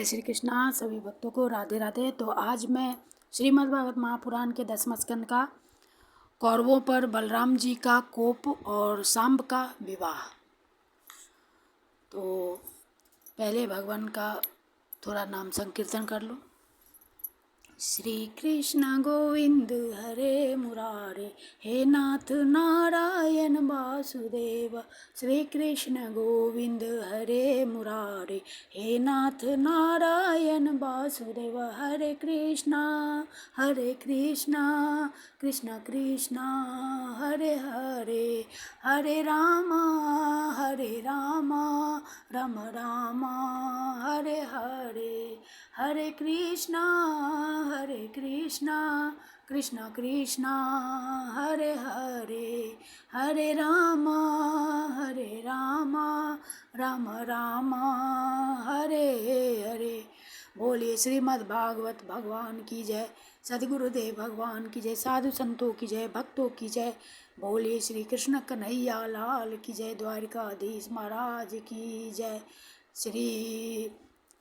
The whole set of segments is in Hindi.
जय श्री कृष्णा। सभी भक्तों को राधे राधे। तो आज मैं श्रीमद् भागवत महापुराण के 10वें स्कंद का कौरवों पर बलराम जी का कोप और सांब का विवाह। तो पहले भगवान का थोड़ा नाम संकीर्तन कर लो। श्री कृष्ण गोविंद हरे मुरारे, हे नाथ नारायण वासुदेव। श्री कृष्ण गोविंद हरे मुरारे, हे नाथ नारायण वासुदेव। हरे कृष्णा कृष्ण कृष्ण हरे हरे, हरे राम राम राम हरे हरे। हरे कृष्णा कृष्ण कृष्ण हरे हरे, हरे राम राम राम हरे हरे। बोलिए श्रीमद् भागवत भगवान की जय, सद्गुरुदेव भगवान की जय, साधु संतों की जय, भक्तों की जय। बोलिए श्री कृष्ण कन्हैया लाल की जय, द्वारिकाधीश महाराज की जय, श्री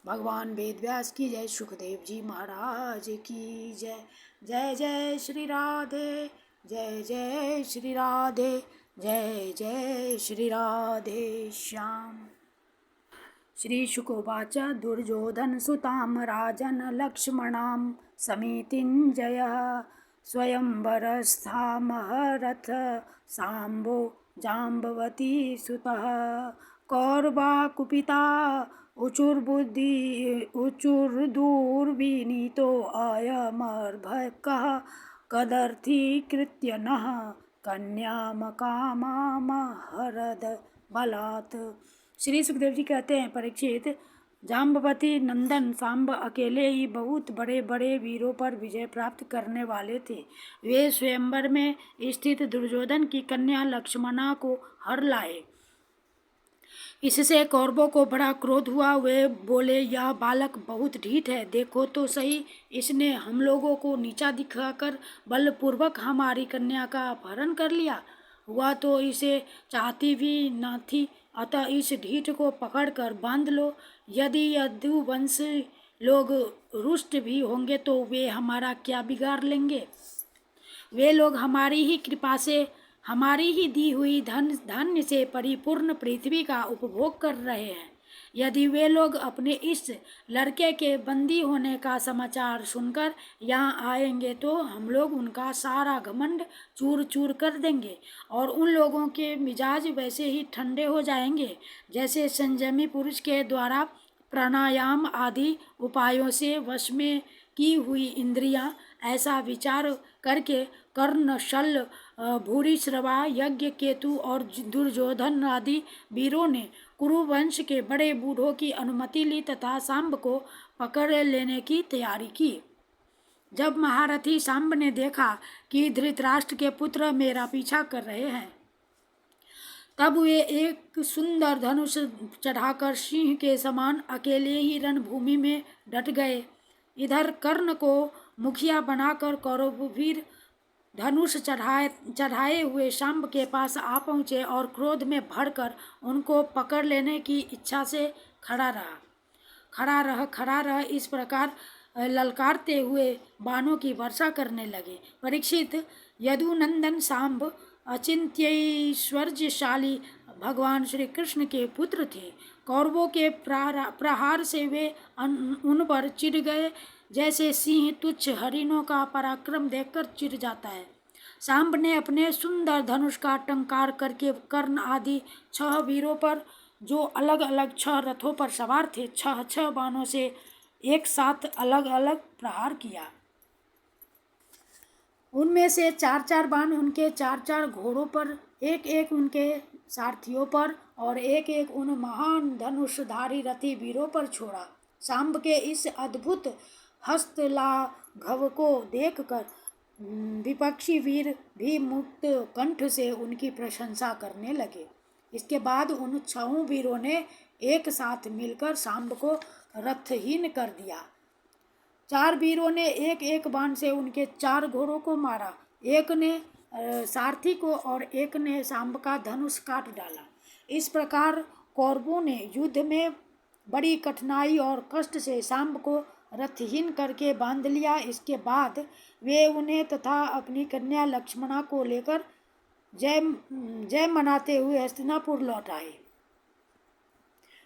भगवान वेद व्यास की जय, सुखदेव जी महाराज की जय। जय जय श्री राधे, जय जय श्री राधे, जय जय श्री राधे श्याम। श्री शुकोवाच दुर्योधन सुताम राजन लक्ष्मणाम समीतिञ्जयः स्वयंवरस्थामहरथ सांबो जाम्बवती सुतः। कौरवा कुपिता उचुर्दुर्विनीतो अयमर्भकः कदर्थीकृत्य नः कन्यामकामामहरद बलात्। श्री सुखदेव जी कहते हैं, परीक्षित, जाम्बवती नंदन सांब अकेले ही बहुत बड़े बड़े वीरों पर विजय प्राप्त करने वाले थे। वे स्वयंवर में स्थित दुर्योधन की कन्या लक्ष्मणा को हर लाए। इससे कौरवों को बड़ा क्रोध हुआ। वे बोले, यह बालक बहुत ढीठ है, देखो तो सही, इसने हम लोगों को नीचा दिखाकर बलपूर्वक हमारी कन्या का अपहरण कर लिया। हुआ तो इसे चाहती भी न थी, अतः इस ढीठ को पकड़कर बांध लो। यदि यदुवंश लोग रुष्ट भी होंगे तो वे हमारा क्या बिगाड़ लेंगे। वे लोग हमारी ही कृपा से हमारी ही दी हुई धान्य से परिपूर्ण पृथ्वी का उपभोग कर रहे हैं। यदि वे लोग अपने इस लड़के के बंदी होने का समाचार सुनकर यहाँ आएंगे तो हम लोग उनका सारा घमंड चूर चूर कर देंगे और उन लोगों के मिजाज वैसे ही ठंडे हो जाएंगे जैसे संयमी पुरुष के द्वारा प्राणायाम आदि उपायों से वश में की हुई इंद्रियां। ऐसा विचार करके कर्ण, शल्य, भूरिश्रवा, यज्ञ केतु और दुर्योधन आदि वीरों ने कुरुवंश के बड़े बूढ़ों की अनुमति ली तथा सांब को पकड़ लेने की तैयारी की। जब महारथी सांब ने देखा कि धृतराष्ट्र के पुत्र मेरा पीछा कर रहे हैं, तब वे एक सुंदर धनुष चढ़ाकर सिंह के समान अकेले ही रणभूमि में डट गए। इधर कर्ण को मुखिया बनाकर कौरववीर धनुष चढ़ाए हुए सांब के पास आ पहुँचे और क्रोध में भरकर उनको पकड़ लेने की इच्छा से खड़ा रह इस प्रकार ललकारते हुए बाणों की वर्षा करने लगे। परीक्षित, यदुनंदन सांब अचिंत्यैश्वर्यशाली भगवान श्री कृष्ण के पुत्र थे। कौरवों के प्रहार से वे उन पर चिढ़ गए जैसे सिंह तुच्छ हरिणों का पराक्रम देखकर चिढ़ जाता है। सांब ने अपने सुंदर धनुष का टंकार करके कर्ण आदि 6 वीरों पर, जो अलग अलग 6 रथों पर सवार थे, 6 बाणों से एक साथ अलग अलग प्रहार किया। उनमें से 4 बाण उनके 4 घोड़ों पर, एक उनके सारथियों पर और एक उन महान धनुषधारी रथी वीरों पर छोड़ा। सांब के इस अद्भुत हस्तलाघव को देखकर विपक्षी वीर भी मुक्त कंठ से उनकी प्रशंसा करने लगे। इसके बाद उन 6 वीरों ने एक साथ मिलकर सांब को रथहीन कर दिया। 4 वीरों ने एक बाण से उनके 4 घोड़ों को मारा। एक ने सारथी को और एक ने सांब का धनुष काट डाला। इस प्रकार कौरवों ने युद्ध में बड़ी कठिनाई और कष्ट से सांब को रथहीन करके बांध लिया। इसके बाद वे उन्हें तथा अपनी कन्या लक्ष्मणा को लेकर जय जय मनाते हुए हस्तिनापुर लौट आए।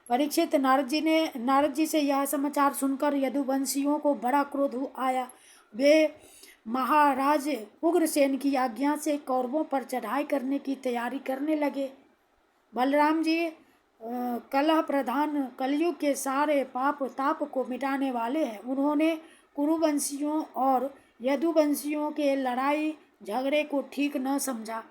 परीक्षित, नारद जी से यह समाचार सुनकर यदुवंशियों को बड़ा क्रोध आया। वे महाराज उग्रसेन की आज्ञा से कौरवों पर चढ़ाई करने की तैयारी करने लगे। बलराम जी कलह प्रधान कलयुग के सारे पाप ताप को मिटाने वाले हैं। उन्होंने कुरुवंशियों और यदुवंशियों के लड़ाई झगड़े को ठीक न समझा।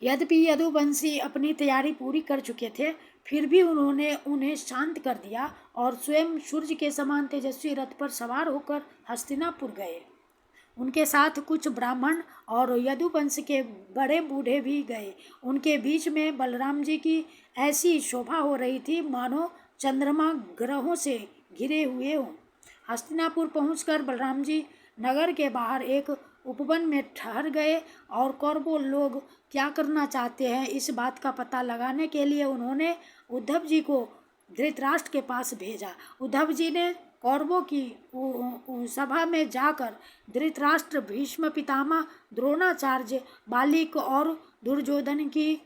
यद्यपि यदुवंशी अपनी तैयारी पूरी कर चुके थे, फिर भी उन्होंने उन्हें शांत कर दिया और स्वयं सूर्य के समान तेजस्वी रथ पर सवार होकर हस्तिनापुर गए। उनके साथ कुछ ब्राह्मण और यदुवंश के बड़े बूढ़े भी गए। उनके बीच में बलराम जी की ऐसी शोभा हो रही थी मानो चंद्रमा ग्रहों से घिरे हुए हों। हस्तिनापुर पहुंचकर बलराम जी नगर के बाहर एक उपवन में ठहर गए और कौरवों लोग क्या करना चाहते हैं इस बात का पता लगाने के लिए उन्होंने उद्धव जी को धृतराष्ट्र के पास भेजा। उद्धव जी ने कौरवों की सभा में जाकर धृतराष्ट्र, भीष्म पितामह, द्रोणाचार्य, बालिक और दुर्योधन की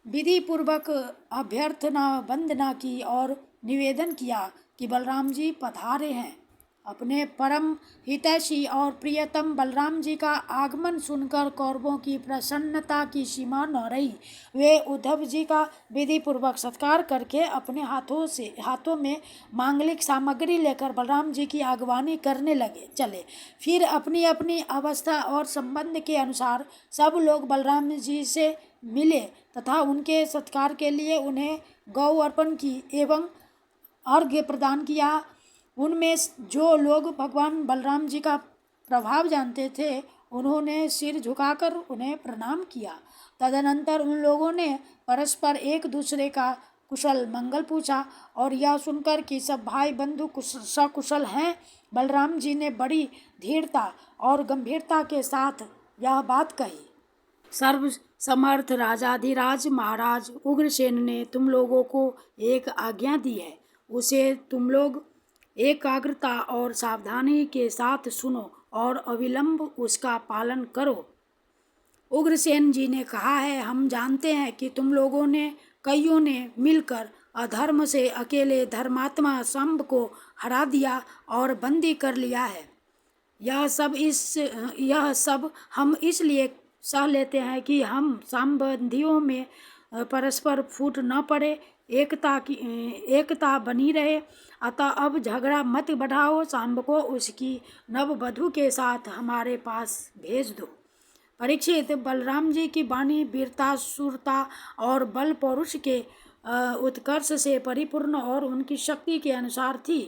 विधि पूर्वक अभ्यर्थना वंदना की और निवेदन किया कि बलराम जी पधारे हैं। अपने परम हितैषी और प्रियतम बलराम जी का आगमन सुनकर कौरवों की प्रसन्नता की सीमा न रही। वे उद्धव जी का विधि पूर्वक सत्कार करके अपने हाथों में मांगलिक सामग्री लेकर बलराम जी की अगवानी करने चले। फिर अपनी अपनी अवस्था और संबंध के अनुसार सब लोग बलराम जी से मिले तथा उनके सत्कार के लिए उन्हें गौ अर्पण की एवं अर्घ्य प्रदान किया। उनमें जो लोग भगवान बलराम जी का प्रभाव जानते थे उन्होंने सिर झुकाकर उन्हें प्रणाम किया। तदनंतर उन लोगों ने परस्पर एक दूसरे का कुशल मंगल पूछा और यह सुनकर कि सब भाई बंधु सकुशल हैं, बलराम जी ने बड़ी धीरता और गंभीरता के साथ यह बात कही। सर्व समर्थ राजाधिराज महाराज उग्रसेन ने तुम लोगों को एक आज्ञा दी है, उसे तुम लोग एकाग्रता और सावधानी के साथ सुनो और अविलंब उसका पालन करो। उग्रसेन जी ने कहा है, हम जानते हैं कि तुम लोगों ने कईयों ने मिलकर अधर्म से अकेले धर्मात्मा सांब को हरा दिया और बंदी कर लिया है। यह सब हम इसलिए सह लेते हैं कि हम संबंधियों में परस्पर फूट न पड़े, एकता बनी रहे। अतः अब झगड़ा मत बढ़ाओ, सांब को उसकी नववधू के साथ हमारे पास भेज दो। परीक्षित, बलराम जी की वाणी वीरता, शूरता और बल पौरुष के उत्कर्ष से परिपूर्ण और उनकी शक्ति के अनुसार थी।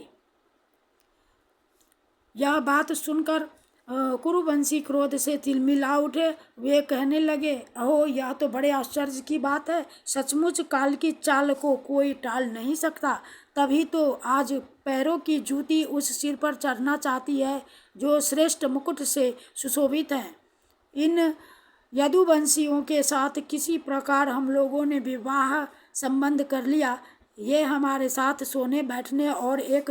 यह बात सुनकर कुरुवंशी क्रोध से तिलमिला उठे। वे कहने लगे, अहो यह तो बड़े आश्चर्य की बात है। सचमुच काल की चाल को कोई टाल नहीं सकता। तभी तो आज पैरों की जूती उस सिर पर चढ़ना चाहती है जो श्रेष्ठ मुकुट से सुशोभित है। इन यदुवंशियों के साथ किसी प्रकार हम लोगों ने विवाह संबंध कर लिया। ये हमारे साथ सोने बैठने और एक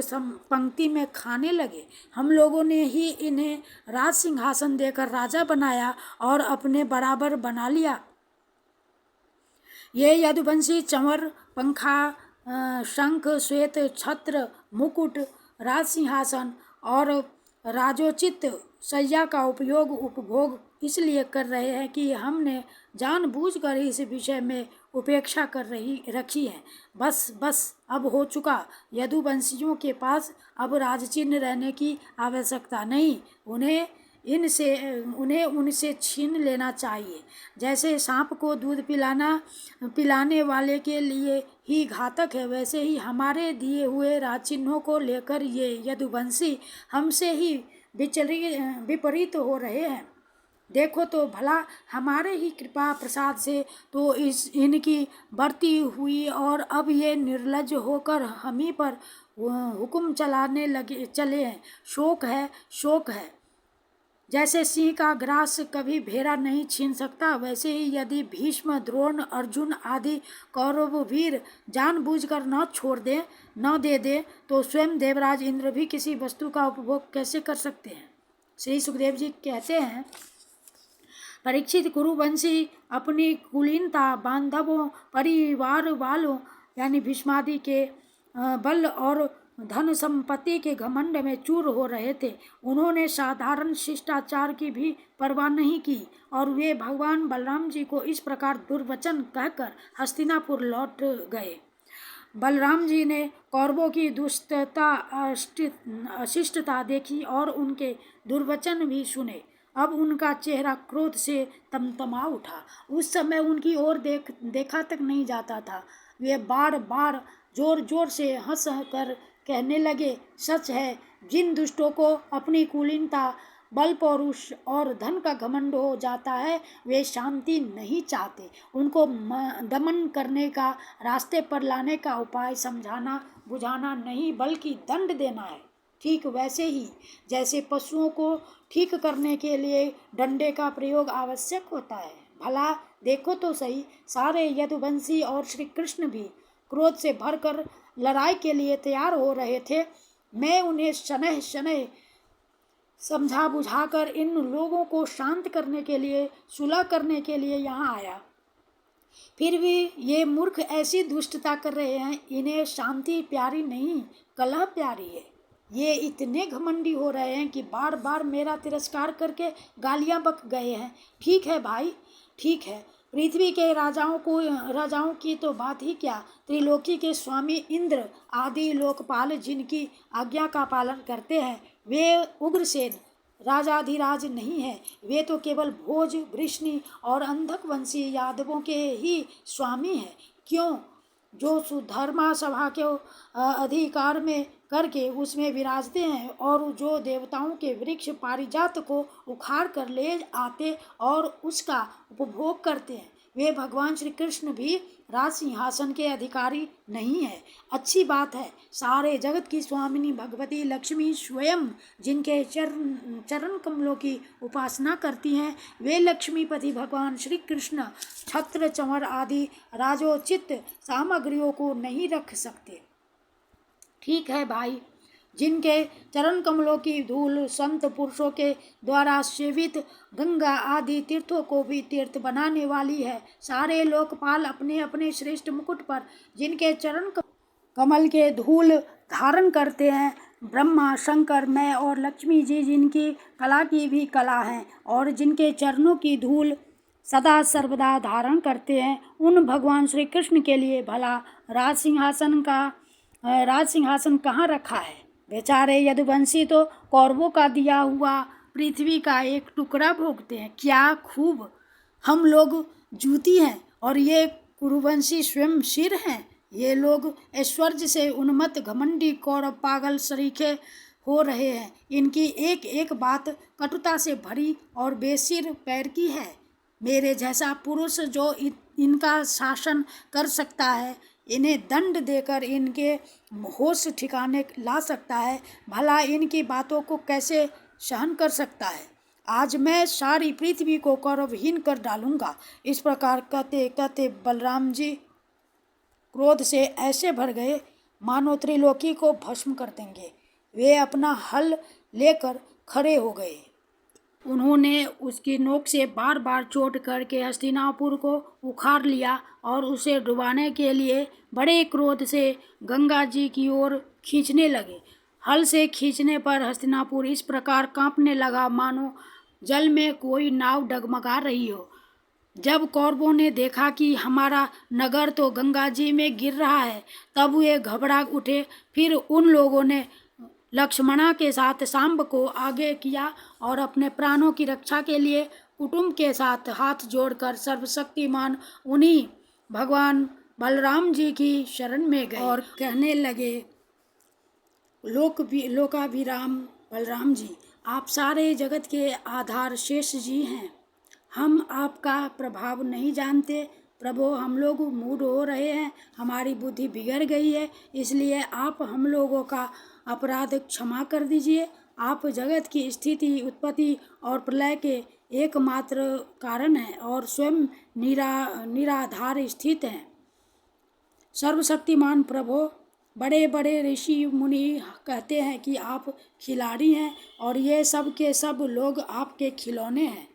पंक्ति में खाने लगे। हम लोगों ने ही इन्हें राज सिंहासन देकर राजा बनाया और अपने बराबर बना लिया। ये यदुवंशी चंवर, पंखा, शंख, श्वेत छत्र, मुकुट, राज सिंहासन और राजोचित शैया का उपभोग इसलिए कर रहे हैं कि हमने जानबूझकर इस विषय में उपेक्षा कर रखी है। बस अब हो चुका। यदुवंशियों के पास अब राजचिन्ह रहने की आवश्यकता नहीं। उन्हें उनसे छीन लेना चाहिए। जैसे सांप को दूध पिलाने वाले के लिए ही घातक है, वैसे ही हमारे दिए हुए राजचिन्हों को लेकर ये यदुवंशी हमसे ही विपरीत हो रहे हैं। देखो तो भला, हमारे ही कृपा प्रसाद से तो इनकी बढ़ती हुई और अब ये निर्लज्ज होकर हम ही पर हुक्म चलाने चले हैं। शोक है। जैसे सिंह का ग्रास कभी भेड़ा नहीं छीन सकता, वैसे ही यदि भीष्म, द्रोण, अर्जुन आदि कौरव वीर जानबूझकर न दे दे तो स्वयं देवराज इंद्र भी किसी वस्तु का उपभोग कैसे कर सकते हैं। श्री सुखदेव जी कहते हैं, परीक्षित कुरुवंशी अपनी कुलीनता, बांधवों, परिवार वालों यानी भीष्मादि के बल और धन संपत्ति के घमंड में चूर हो रहे थे। उन्होंने साधारण शिष्टाचार की भी परवाह नहीं की और वे भगवान बलराम जी को इस प्रकार दुर्वचन कहकर हस्तिनापुर लौट गए। बलराम जी ने कौरवों की दुष्टता, अशिष्टता देखी और उनके दुर्वचन भी सुने। अब उनका चेहरा क्रोध से तमतमा उठा। उस समय उनकी ओर देखा तक नहीं जाता था। वे बार बार जोर जोर से हंस कर कहने लगे, सच है, जिन दुष्टों को अपनी कुलीनता, बल, पौरुष और धन का घमंड हो जाता है, वे शांति नहीं चाहते। उनको दमन करने का, रास्ते पर लाने का उपाय समझाना बुझाना नहीं बल्कि दंड देना है। ठीक वैसे ही जैसे पशुओं को ठीक करने के लिए डंडे का प्रयोग आवश्यक होता है। भला देखो तो सही, सारे यदुवंशी और श्री कृष्ण भी क्रोध से भरकर लड़ाई के लिए तैयार हो रहे थे। मैं उन्हें शनैः शनैः समझा बुझाकर इन लोगों को शांत करने के लिए, सुलह करने के लिए यहाँ आया। फिर भी ये मूर्ख ऐसी दुष्टता कर रहे हैं। इन्हें शांति प्यारी नहीं, कलह प्यारी है। ये इतने घमंडी हो रहे हैं कि बार बार मेरा तिरस्कार करके गालियां बक गए हैं। ठीक है भाई, ठीक है, पृथ्वी के राजाओं की तो बात ही क्या, त्रिलोकी के स्वामी इंद्र आदि लोकपाल जिनकी आज्ञा का पालन करते हैं, वे उग्रसेन राजाधिराज नहीं है। वे तो केवल भोज, वृष्णि और अंधक वंशी यादवों के ही स्वामी हैं। क्यों? जो सुधर्मा सभा के अधिकार में करके उसमें विराजते हैं और जो देवताओं के वृक्ष पारिजात को उखाड़ कर ले आते और उसका उपभोग करते हैं, वे भगवान श्री कृष्ण भी राज सिंहासन के अधिकारी नहीं है। अच्छी बात है, सारे जगत की स्वामिनी भगवती लक्ष्मी स्वयं जिनके चरण कमलों की उपासना करती हैं, वे लक्ष्मीपति भगवान श्री कृष्ण छत्र, चंवर आदि राजोचित सामग्रियों को नहीं रख सकते। ठीक है भाई, जिनके चरण कमलों की धूल संत पुरुषों के द्वारा सेवित गंगा आदि तीर्थों को भी तीर्थ बनाने वाली है। सारे लोकपाल अपने अपने श्रेष्ठ मुकुट पर जिनके चरण कमल के धूल धारण करते हैं, ब्रह्मा, शंकर, मैं और लक्ष्मी जी जिनकी कला की भी कला हैं और जिनके चरणों की धूल सदा सर्वदा धारण करते हैं, उन भगवान श्री कृष्ण के लिए भला राज सिंहासन कहाँ रखा है। बेचारे यदुवंशी तो कौरवों का दिया हुआ पृथ्वी का एक टुकड़ा भोगते हैं। क्या खूब हम लोग जूती हैं और ये कुरुवंशी स्वयं सिर हैं। ये लोग ऐश्वर्य से उन्मत्त घमंडी कौरव पागल सरीखे हो रहे हैं। इनकी एक एक बात कटुता से भरी और बेसिर पैर की है। मेरे जैसा पुरुष जो इनका शासन कर सकता है, इन्हें दंड देकर इनके होश ठिकाने ला सकता है, भला इनकी बातों को कैसे सहन कर सकता है। आज मैं सारी पृथ्वी को कौरवहीन कर डालूंगा। इस प्रकार कहते कहते बलराम जी क्रोध से ऐसे भर गए मानो त्रिलोकी को भस्म कर देंगे। वे अपना हल लेकर खड़े हो गए। उन्होंने उसकी नोक से बार बार चोट करके हस्तिनापुर को उखाड़ लिया और उसे डुबाने के लिए बड़े क्रोध से गंगा जी की ओर खींचने लगे। हल से खींचने पर हस्तिनापुर इस प्रकार कांपने लगा मानो जल में कोई नाव डगमगा रही हो। जब कौरवों ने देखा कि हमारा नगर तो गंगा जी में गिर रहा है, तब वे घबरा उठे। फिर उन लोगों ने लक्ष्मणा के साथ सांब को आगे किया और अपने प्राणों की रक्षा के लिए कुटुंब के साथ हाथ जोड़कर सर्वशक्तिमान उन्हीं भगवान बलराम जी की शरण में गए और कहने लगे, लोकाभिराम बलराम जी, आप सारे जगत के आधार शेष जी हैं। हम आपका प्रभाव नहीं जानते प्रभु, हम लोग मूड हो रहे हैं, हमारी बुद्धि बिगड़ गई है, इसलिए आप हम लोगों का अपराध क्षमा कर दीजिए। आप जगत की स्थिति, उत्पत्ति और प्रलय के एकमात्र कारण हैं और स्वयं निराधार स्थित हैं। सर्वशक्तिमान प्रभु, बड़े बड़े ऋषि मुनि कहते हैं कि आप खिलाड़ी हैं और ये सब के सब लोग आपके खिलौने हैं।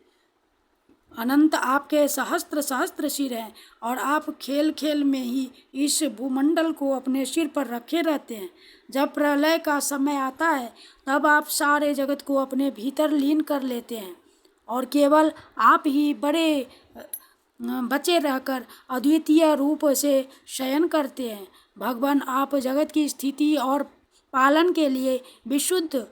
अनंत आपके सहस्त्र सहस्त्र सिर हैं और आप खेल खेल में ही इस भूमंडल को अपने सिर पर रखे रहते हैं। जब प्रलय का समय आता है तब आप सारे जगत को अपने भीतर लीन कर लेते हैं और केवल आप ही बड़े बचे रहकर अद्वितीय रूप से शयन करते हैं। भगवान, आप जगत की स्थिति और पालन के लिए विशुद्ध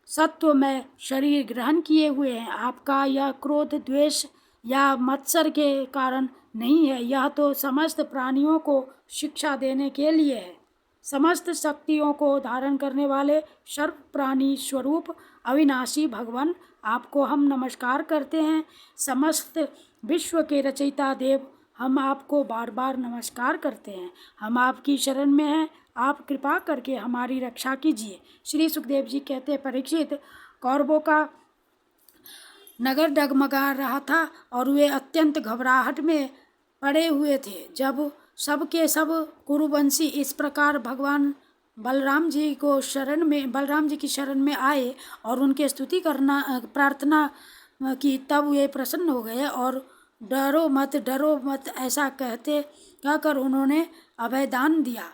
सत्व में शरीर ग्रहण किए हुए हैं। आपका यह क्रोध, द्वेष या मत्सर के कारण नहीं है, यह तो समस्त प्राणियों को शिक्षा देने के लिए है। समस्त शक्तियों को धारण करने वाले सर्व प्राणी स्वरूप अविनाशी भगवान, आपको हम नमस्कार करते हैं। समस्त विश्व के रचयिता देव, हम आपको बार बार नमस्कार करते हैं। हम आपकी शरण में हैं, आप कृपा करके हमारी रक्षा कीजिए। श्री सुखदेव जी कहते हैं, परीक्षित, कौरवों का नगर डगमगा रहा था और वे अत्यंत घबराहट में पड़े हुए थे। जब सब के सब कुरुवंशी इस प्रकार भगवान बलराम जी की शरण में आए और उनके स्तुति करना प्रार्थना की, तब वे प्रसन्न हो गए और डरो मत ऐसा कहकर उन्होंने अभयदान दिया।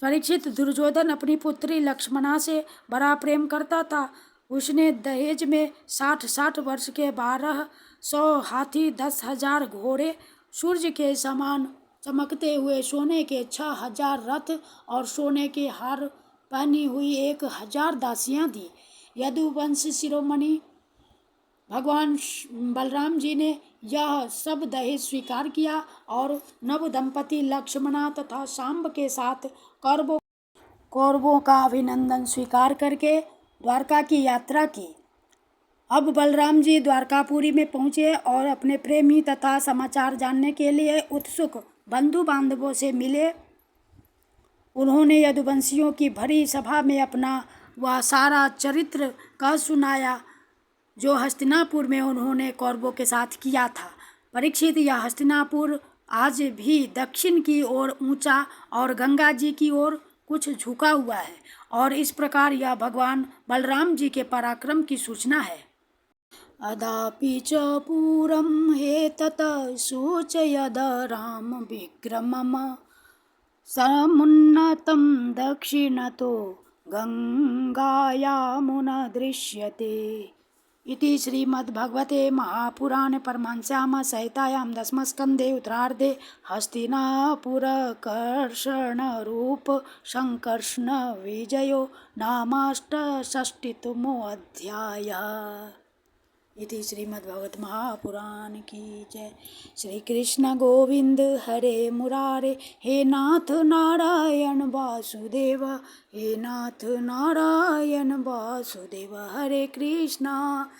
परीक्षित, दुर्योधन अपनी पुत्री लक्ष्मणा से बड़ा प्रेम करता था। उसने दहेज में 60 वर्ष के 1200 हाथी, 10,000 घोड़े, सूर्य के समान चमकते हुए सोने के 6,000 रथ और सोने के हार पहनी हुई 1,000 दासियां दी। यदुवंश शिरोमणि भगवान बलराम जी ने यह सब दहेज स्वीकार किया और नव दंपति लक्ष्मणा तथा सांब के साथ कौरवों का अभिनंदन स्वीकार करके द्वारका की यात्रा की। अब बलराम जी द्वारकापुरी में पहुँचे और अपने प्रेमी तथा समाचार जानने के लिए उत्सुक बंधु बांधवों से मिले। उन्होंने यदुवंशियों की भरी सभा में अपना वह सारा चरित्र कह सुनाया जो हस्तिनापुर में उन्होंने कौरवों के साथ किया था। परीक्षित, यह हस्तिनापुर आज भी दक्षिण की ओर ऊंचा और गंगा जी की ओर कुछ झुका हुआ है और इस प्रकार यह भगवान बलराम जी के पराक्रम की सूचना है। अदापि च पूरं हेतत सूचयद राम विक्रमम समुन्नतं दक्षिणतो गंगायामुना दृश्यते। इति श्रीमद्भगवते महापुराणे परमहंस्यां संहितायां 10स्कन्धे उत्तरार्धे हस्तिनापुरकर्षणरूप संकर्षण विजयो नामाष्टषष्टितमो अध्यायः। इति श्रीमद्भगवत महापुराण की जय। श्री कृष्ण गोविंद हरे मुरारे, हे नाथ नारायण वासुदेव, हे नाथ नारायण वासुदेव। हरे कृष्णा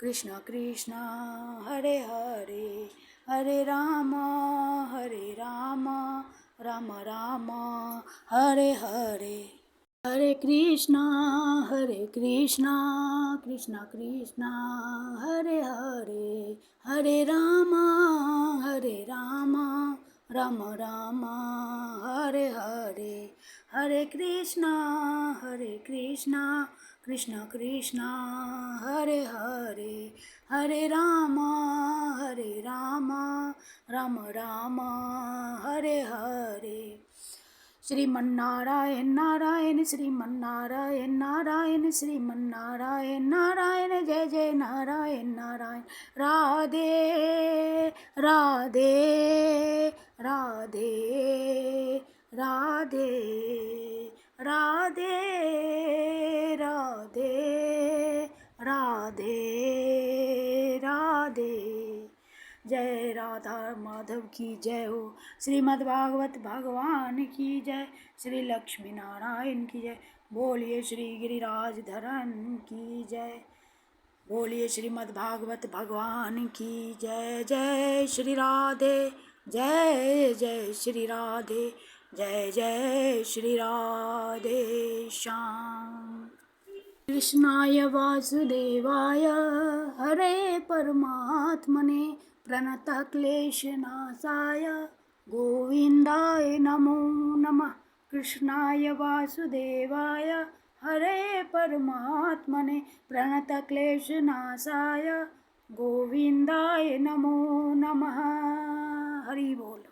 कृष्ण कृष्ण हरे हरे, हरे राम राम राम हरे हरे। हरे कृष्णा कृष्ण कृष्ण हरे हरे, हरे राम राम राम हरे हरे। हरे कृष्णा कृष्ण कृष्ण हरे हरे, हरे राम राम राम हरे हरे। श्रीमन्नारायण नारायण, श्रीमन्नारायण नारायण, श्रीमन्नारायण नारायण, जय जय नारायण नारायण। राधे राधे राधे राधे राधे राधे राधे राधे। जय राधा माधव की जय हो। श्रीमद्भागवत भगवान की जय। श्री लक्ष्मी नारायण की जय। बोलिए श्री गिरिराज धरन की जय। बोलिए श्रीमद्भागवत भगवान की जय। जय श्री राधे, जय जय श्री राधे, जय जय श्री राधे श्याम। कृष्णाय वासुदेवाय हरे परमात्मने प्रणतक्लेशनाशाय गोविन्दाय नमो नमः। कृष्णाय वासुदेवाय हरे परमात्मने प्रणतक्लेशनाशाय गोविन्दाय नमो नमः। हरि बोल।